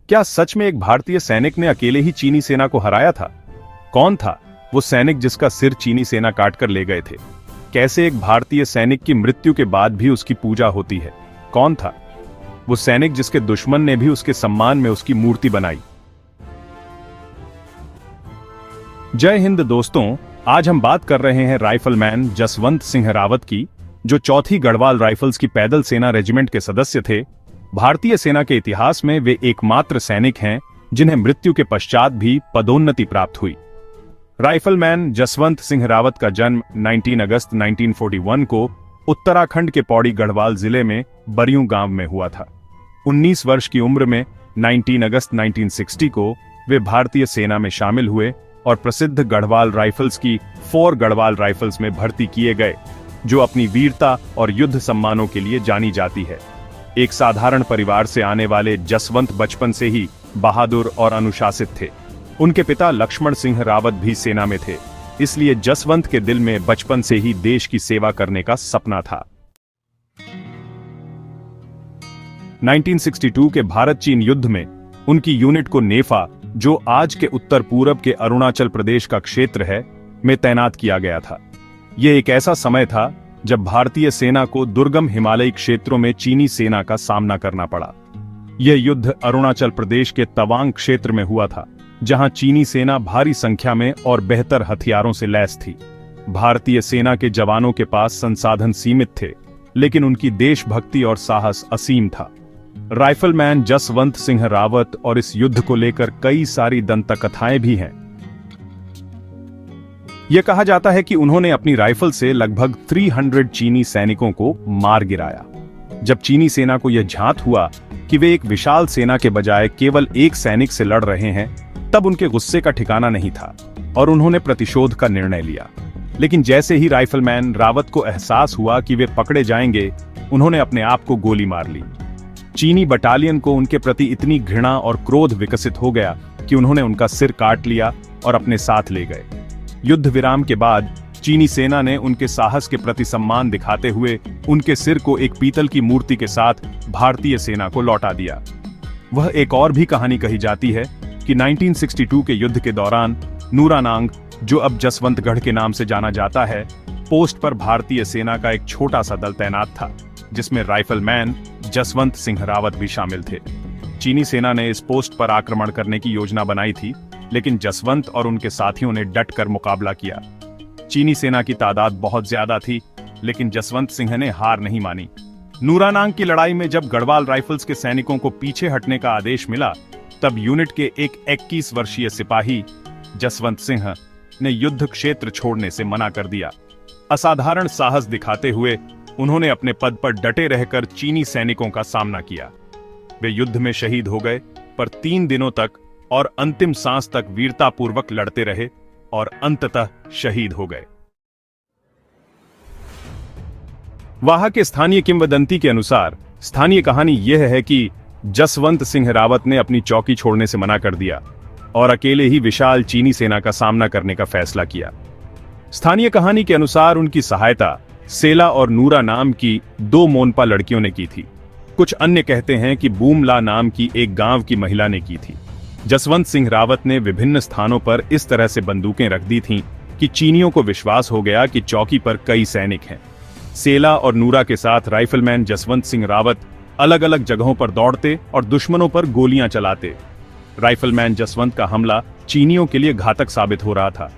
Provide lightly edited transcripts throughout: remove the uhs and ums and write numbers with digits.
क्या सच में एक भारतीय सैनिक ने अकेले ही चीनी सेना को हराया था? कौन था वो सैनिक जिसका सिर चीनी सेना काटकर ले गए थे? कैसे एक भारतीय सैनिक की मृत्यु के बाद भी उसकी पूजा होती है? कौन था वो सैनिक जिसके दुश्मन ने भी उसके सम्मान में उसकी मूर्ति बनाई? जय हिंद दोस्तों, आज हम बात कर रहे हैं राइफलमैन जसवंत सिंह रावत की, जो चौथी गढ़वाल राइफल्स की पैदल सेना रेजिमेंट के सदस्य थे। भारतीय सेना के इतिहास में वे एकमात्र सैनिक हैं जिन्हें मृत्यु के पश्चात भी पदोन्नति प्राप्त हुई। राइफलमैन जसवंत सिंह रावत का जन्म 19 अगस्त 1941 को उत्तराखंड के पौड़ी गढ़वाल जिले में बरियूं गांव में हुआ था। 19 वर्ष की उम्र में 19 अगस्त 1960 को वे भारतीय सेना में शामिल हुए और प्रसिद्ध गढ़वाल राइफल्स की 4 गढ़वाल राइफल्स में भर्ती किए गए, जो अपनी वीरता और युद्ध सम्मानों के लिए जानी जाती है। एक साधारण परिवार से आने वाले जसवंत बचपन से ही बहादुर और अनुशासित थे। उनके पिता लक्ष्मण सिंह रावत भी सेना में थे, इसलिए जसवंत के दिल में बचपन से ही देश की सेवा करने का सपना था। 1962 के भारत चीन युद्ध में उनकी यूनिट को नेफा, जो आज के उत्तर पूरब के अरुणाचल प्रदेश का क्षेत्र है, में तैनात किया गया था। यह एक ऐसा समय था जब भारतीय सेना को दुर्गम हिमालयी क्षेत्रों में चीनी सेना का सामना करना पड़ा। यह युद्ध अरुणाचल प्रदेश के तवांग क्षेत्र में हुआ था, जहां चीनी सेना भारी संख्या में और बेहतर हथियारों से लैस थी। भारतीय सेना के जवानों के पास संसाधन सीमित थे, लेकिन उनकी देशभक्ति और साहस असीम था। राइफलमैन जसवंत सिंह रावत और इस युद्ध को लेकर कई सारी दंतकथाएं भी हैं। यह कहा जाता है कि उन्होंने अपनी राइफल से लगभग 300 चीनी सैनिकों को मार गिराया। जब चीनी सेना को यह झांत हुआ कि वे एक विशाल सेना के बजाय केवल एक सैनिक से लड़ रहे हैं, तब उनके गुस्से का ठिकाना नहीं था और उन्होंने प्रतिशोध का निर्णय लिया। लेकिन जैसे ही राइफलमैन रावत को एहसास हुआ कि वे पकड़े जाएंगे, उन्होंने अपने आप को गोली मार ली। चीनी बटालियन को उनके प्रति इतनी घृणा और क्रोध विकसित हो गया कि उन्होंने उनका सिर काट लिया और अपने साथ ले गए। युद्ध विराम के बाद चीनी सेना ने उनके साहस के प्रति सम्मान दिखाते हुए उनके सिर को एक पीतल की मूर्ति के साथ भारतीय सेना को लौटा दिया। वह एक और भी कहानी कही जाती है कि 1962 के युद्ध के दौरान नूरानांग, जो अब जसवंतगढ़ के नाम से जाना जाता है, पोस्ट पर भारतीय सेना का एक छोटा सा दल तैनात था, जिसमें राइफलमैन जसवंत सिंह रावत भी शामिल थे। चीनी सेना ने इस पोस्ट पर आक्रमण करने की योजना बनाई थी, लेकिन जसवंत और उनके साथियों ने डटकर मुकाबला किया। चीनी सेना की तादाद बहुत ज्यादा थी, लेकिन जसवंत सिंह ने हार नहीं मानी। नूरानांग की लड़ाई में जब गढ़वाल राइफल्स के सैनिकों को पीछे हटने का आदेश मिला, तब यूनिट के एक 21 वर्षीय सिपाही जसवंत सिंह ने युद्ध क्षेत्र छोड़ने से मना कर दिया। असाधारण साहस दिखाते हुए उन्होंने अपने पद पर डटे रहकर चीनी सैनिकों का सामना किया। वे युद्ध में शहीद हो गए, पर 3 दिनों तक और अंतिम सांस तक वीरतापूर्वक लड़ते रहे और अंततः शहीद हो गए। वहां के स्थानीय किंवदंती के अनुसार स्थानीय कहानी यह है कि जसवंत सिंह रावत ने अपनी चौकी छोड़ने से मना कर दिया और अकेले ही विशाल चीनी सेना का सामना करने का फैसला किया। स्थानीय कहानी के अनुसार उनकी सहायता सेला और नूरा नाम की 2 मोनपा लड़कियों ने की थी। कुछ अन्य कहते हैं कि बूमला नाम की एक गांव की महिला ने की थी। जसवंत सिंह रावत ने विभिन्न स्थानों पर इस तरह से बंदूकें रख दी थीं कि चीनियों को विश्वास हो गया कि चौकी पर कई सैनिक हैं। सेला और नूरा के साथ राइफलमैन जसवंत सिंह रावत अलग अलग जगहों पर दौड़ते और दुश्मनों पर गोलियां चलाते। राइफलमैन जसवंत का हमला चीनियों के लिए घातक साबित हो रहा था।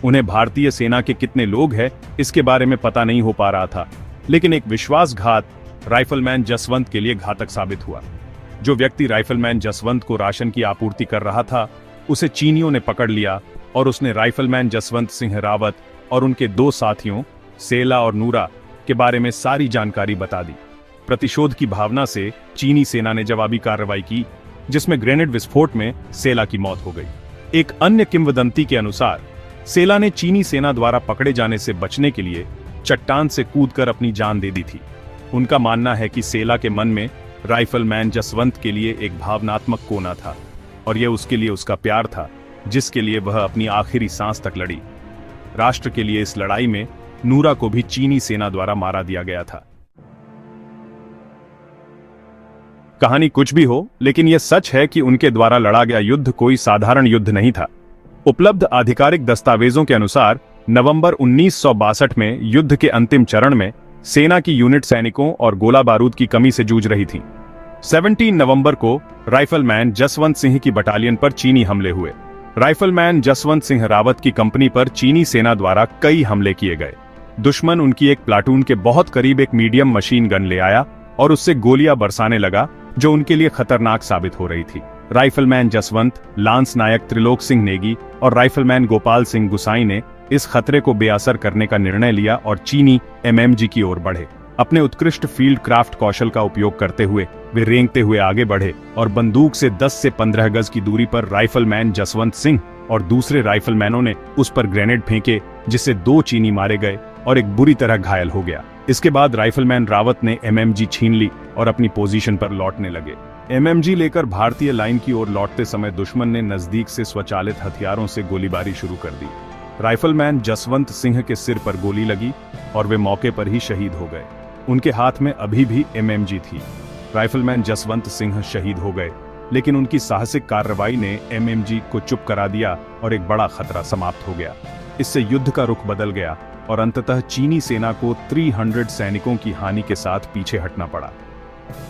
उन्हें भारतीय सेना के कितने लोग हैं इसके बारे में पता नहीं हो पा रहा था, लेकिन एक विश्वासघात राइफलमैन जसवंत के लिए घातक साबित हुआ। जो व्यक्ति राइफलमैन जसवंत को राशन की आपूर्ति कर रहा था, उसे चीनियों ने पकड़ लिया और उसने राइफलमैन जसवंत सिंह रावत और उनके 2 साथियों सेला और नूरा के बारे में सारी जानकारी बता दी। प्रतिशोध की भावना से चीनी सेना ने जवाबी कार्रवाई की, जिसमें ग्रेनेड विस्फोट में सेला की मौत हो गई। एक अन्य किंवदंती के अनुसार सेला ने चीनी सेना द्वारा पकड़े जाने से बचने के लिए चट्टान से कूदकर अपनी जान दे दी थी। उनका मानना है कि सेला के मन में राइफलमैन जसवंत के लिए एक भावनात्मक कोना था और यह उसके लिए उसका प्यार था, जिसके लिए वह अपनी आखिरी सांस तक लड़ी। राष्ट्र के लिए इस लड़ाई में नूरा को भी चीनी सेना द्वारा मारा दिया गया था। कहानी कुछ भी हो, लेकिन यह सच है कि उनके द्वारा लड़ा गया युद्ध कोई साधारण युद्ध नहीं था। उपलब्ध आधिकारिक दस्तावेजों के अनुसार नवंबर 1962 में युद्ध के अंतिम चरण में सेना की यूनिट सैनिकों और गोला बारूद की कमी से जूझ रही थी। 17 नवंबर को राइफलमैन जसवंत सिंह की बटालियन पर चीनी हमले हुए। राइफलमैन जसवंत सिंह रावत की कंपनी पर चीनी सेना द्वारा कई हमले किए गए। दुश्मन उनकी एक प्लाटून के बहुत करीब एक मीडियम मशीन गन ले आया और उससे गोलियां बरसाने लगा, जो उनके लिए खतरनाक साबित हो रही थी। राइफलमैन जसवंत, लांस नायक त्रिलोक सिंह नेगी और राइफलमैन गोपाल सिंह गुसाई ने इस खतरे को बेअसर करने का निर्णय लिया और चीनी एमएमजी की ओर बढ़े। अपने उत्कृष्ट फील्ड क्राफ्ट कौशल का उपयोग करते हुए वे रेंगते हुए आगे बढ़े और बंदूक से 10 से 15 गज की दूरी पर राइफलमैन जसवंत सिंह और दूसरे राइफलमैनों ने उस पर ग्रेनेड फेंके, जिससे 2 चीनी मारे गए और एक बुरी तरह घायल हो गया। इसके बाद राइफलमैन रावत ने एमएमजी छीन ली और अपनी पोजीशन पर लौटने लगे। एमएमजी लेकर भारतीय लाइन की ओर लौटते समय दुश्मन ने नजदीक से स्वचालित हथियारों से गोलीबारी शुरू कर दी। राइफलमैन जसवंत सिंह के सिर पर गोली लगी और वे मौके पर ही शहीद हो गए। उनके हाथ में अभी भी एमएमजी थी। राइफलमैन जसवंत सिंह शहीद हो गए, लेकिन उनकी साहसिक कार्रवाई ने एमएमजी को चुप करा दिया और एक बड़ा खतरा समाप्त हो गया। इससे युद्ध का रुख बदल गया और अंततः चीनी सेना को 300 सैनिकों की हानि के साथ पीछे हटना पड़ा।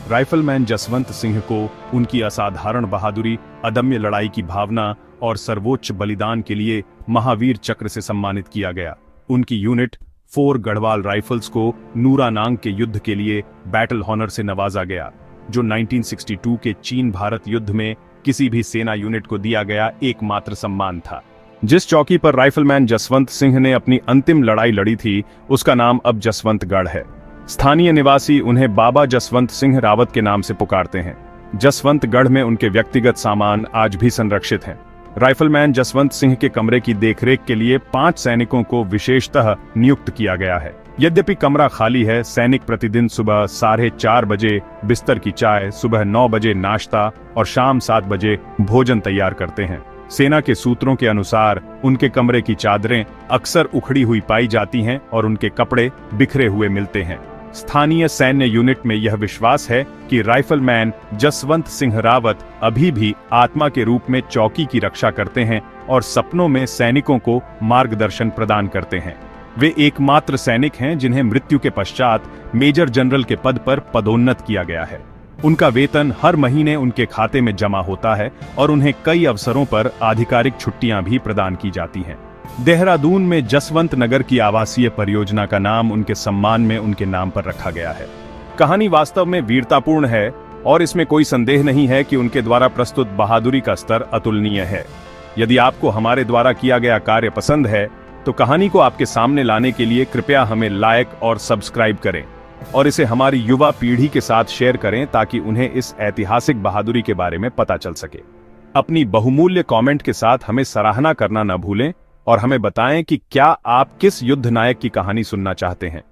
राइफलमैन जसवंत सिंह को उनकी असाधारण बहादुरी, अदम्य लड़ाई की भावना और सर्वोच्च बलिदान के लिए महावीर चक्र से सम्मानित किया गया। उनकी यूनिट 4 गढ़वाल राइफल्स को नूरानांग के युद्ध के लिए बैटल हॉनर से नवाजा गया, जो 1962 के चीन भारत युद्ध में किसी भी सेना यूनिट को दिया गया एकमात्र सम्मान था। जिस चौकी पर राइफलमैन जसवंत सिंह ने अपनी अंतिम लड़ाई लड़ी थी, उसका नाम अब जसवंतगढ़ है। स्थानीय निवासी उन्हें बाबा जसवंत सिंह रावत के नाम से पुकारते हैं। जसवंतगढ़ में उनके व्यक्तिगत सामान आज भी संरक्षित हैं। राइफलमैन जसवंत सिंह के कमरे की देखरेख के लिए 5 सैनिकों को विशेषतः नियुक्त किया गया है। यद्यपि कमरा खाली है, सैनिक प्रतिदिन सुबह 4:30 बजे बिस्तर की चाय, सुबह 9 बजे नाश्ता और शाम 7 बजे भोजन तैयार करते हैं। सेना के सूत्रों के अनुसार उनके कमरे की चादरें अक्सर उखड़ी हुई पाई जाती हैं और उनके कपड़े बिखरे हुए मिलते हैं। स्थानीय सैन्य यूनिट में यह विश्वास है कि राइफलमैन जसवंत सिंह रावत अभी भी आत्मा के रूप में चौकी की रक्षा करते हैं और सपनों में सैनिकों को मार्गदर्शन प्रदान करते हैं। वे एकमात्र सैनिक हैं जिन्हें मृत्यु के पश्चात मेजर जनरल के पद पर पदोन्नत किया गया है। उनका वेतन हर महीने उनके खाते में जमा होता है और उन्हें कई अवसरों पर आधिकारिक छुट्टियां भी प्रदान की जाती हैं। देहरादून में जसवंत नगर की आवासीय परियोजना का नाम उनके सम्मान में उनके नाम पर रखा गया है। कहानी वास्तव में वीरतापूर्ण है और इसमें कोई संदेह नहीं है कि उनके द्वारा प्रस्तुत बहादुरी का स्तर अतुलनीय है। यदि आपको हमारे द्वारा किया गया कार्य पसंद है तो कहानी को आपके सामने लाने के लिए कृपया हमें लाइक और सब्सक्राइब करें और इसे हमारी युवा पीढ़ी के साथ शेयर करें ताकि उन्हें इस ऐतिहासिक बहादुरी के बारे में पता चल सके। अपनी बहुमूल्य कमेंट के साथ हमें सराहना करना न भूलें और हमें बताएं कि क्या आप किस युद्ध नायक की कहानी सुनना चाहते हैं।